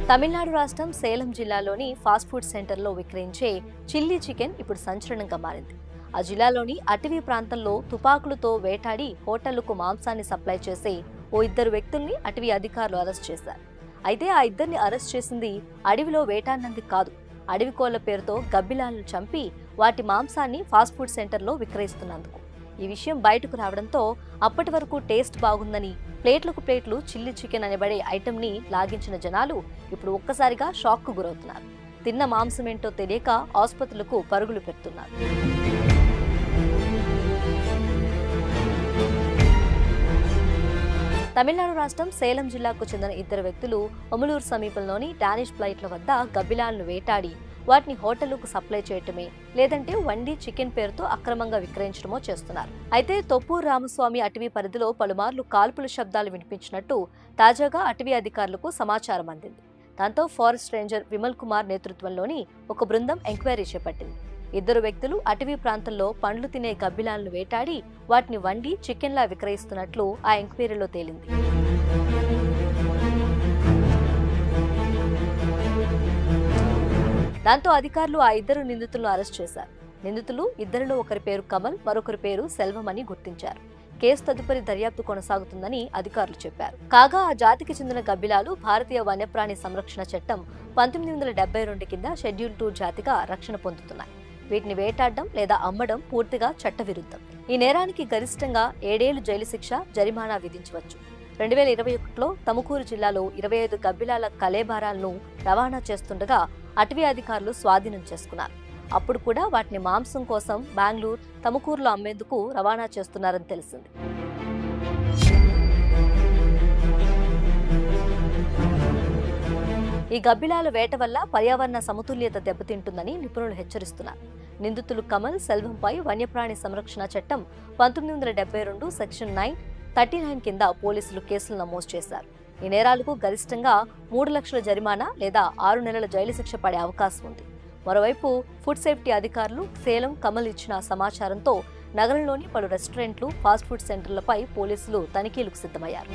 తమిళనాడు రాష్ట్రం సేలం జిల్లాలోని fast food సెంటర్లో విక్రయించే చిల్లీ చికెన్ ఇప్పుడు సంచలనంగా మారింది. ఆ జిల్లాలోని అటవీ ప్రాంతంలో తుపాకులతో వేటాడి హోటళ్లకు మాంసాన్ని సప్లై చేసే ఓ ఇద్దరు వ్యక్తుల్ని అటవీ అధికారులు అరెస్ట్ చేశారు. అయితే ఆ ఇద్దరిని అరెస్ట్ చేసింది అడవిలో వేటాడినందుకు కాదు, అడవి కోళ్ల పేరుతో గబ్బిలాలను చంపి వాటి మాంసాన్ని ఫాస్ట్ ఫుడ్ సెంటర్లో విక్రయిస్తున్నందుకు. ఈ విషయం బయటకు రావడంతో అప్పటి వరకు టేస్ట్ బాగుందని ప్లేట్లకు ప్లేట్లు చిల్లీ చికెన్ అనబడే ఐటెంని లాగించిన జనాలు ఇప్పుడు ఒక్కసారిగా షాక్కు గురవుతున్నారు. తిన్న మాంసమేంటో తెలియక ఆసుపత్రులకు పరుగులు పెడుతున్నారు. తమిళనాడు రాష్ట్రం సేలం జిల్లాకు చెందిన ఇద్దరు వ్యక్తులు ఒమలూరు సమీపంలోని డానిష్ ఫ్లైట్ల వద్ద గబ్బిలాలను వేటాడి వాటిని హోటళ్లకు సప్లై చేయటమే లేదంటే వండి చికెన్ పేరుతో అక్రమంగా విక్రయించడమో చేస్తున్నారు. అయితే తొప్పూరు రామస్వామి అటవీ పరిధిలో పలుమార్లు కాల్పుల శబ్దాలు వినిపించినట్టు తాజాగా అటవీ అధికారులకు సమాచారం అందింది. దాంతో ఫారెస్ట్ రేంజర్ విమల్ కుమార్ నేతృత్వంలోని ఒక బృందం ఎంక్వైరీ చేపట్టింది. ఇద్దరు వ్యక్తులు అటవీ ప్రాంతంలో పండ్లు తినే గబ్బిలాలను వేటాడి వాటిని వండి చికెన్లా విక్రయిస్తున్నట్లు ఆ ఎంక్వైరీలో తేలింది. దాంతో అధికారులు ఆ ఇద్దరు నిందితులను అరెస్ట్ చేశారు. నిందితులు ఇద్దరిలో ఒకరి పేరు కమల్, మరొకరి పేరు సెల్వం అని గుర్తించారు. కేసు తదుపరి దర్యాప్తు కొనసాగుతుందని అధికారులు చెప్పారు. కాగా ఆ జాతికి చెందిన గబ్బిలాలు భారతీయ వన్యప్రాణి సంరక్షణ చట్టం 1972 కింద షెడ్యూల్ 2 జాతిగా రక్షణ పొందుతున్నాయి. వీటిని వేటాడడం లేదా అమ్మడం పూర్తిగా చట్టవిరుద్ధం. ఈ నేరానికి గరిష్టంగా 7 ఏళ్లు జైలు శిక్ష, జరిమానా విధించవచ్చు. 2021లో తముకూరు జిల్లాలో 25 గబ్బిలాల కలేబారాలను రవాణా చేస్తుండగా అటవీ అధికారులు స్వాధీనం చేసుకున్నారు. అప్పుడు కూడా వాటిని మాంసం కోసం బెంగళూరు, తముకూరులో అమ్మేందుకు రవాణా చేస్తున్నారని తెలిసింది. ఈ గబ్బిలాల వేట వల్ల పర్యావరణ సమతుల్యత దెబ్బతింటుందని నిపుణులు హెచ్చరిస్తున్నారు. నిందితులు కమల్, సెల్వంపై వన్యప్రాణి సంరక్షణ చట్టం 1972 సెక్షన్ 939 కింద పోలీసులు కేసులు నమోదు చేశారు. ఈ నేరాలకు గరిష్టంగా 3 లక్షల జరిమానా లేదా 6 నెలల జైలు శిక్ష పడే అవకాశం ఉంది. మరోవైపు ఫుడ్ సేఫ్టీ అధికారులు సేలం, కమల్ ఇచ్చిన సమాచారంతో నగరంలోని పలు రెస్టారెంట్లు, ఫాస్ట్ ఫుడ్ సెంటర్లపై పోలీసులు తనిఖీలకు సిద్ధమయ్యారు.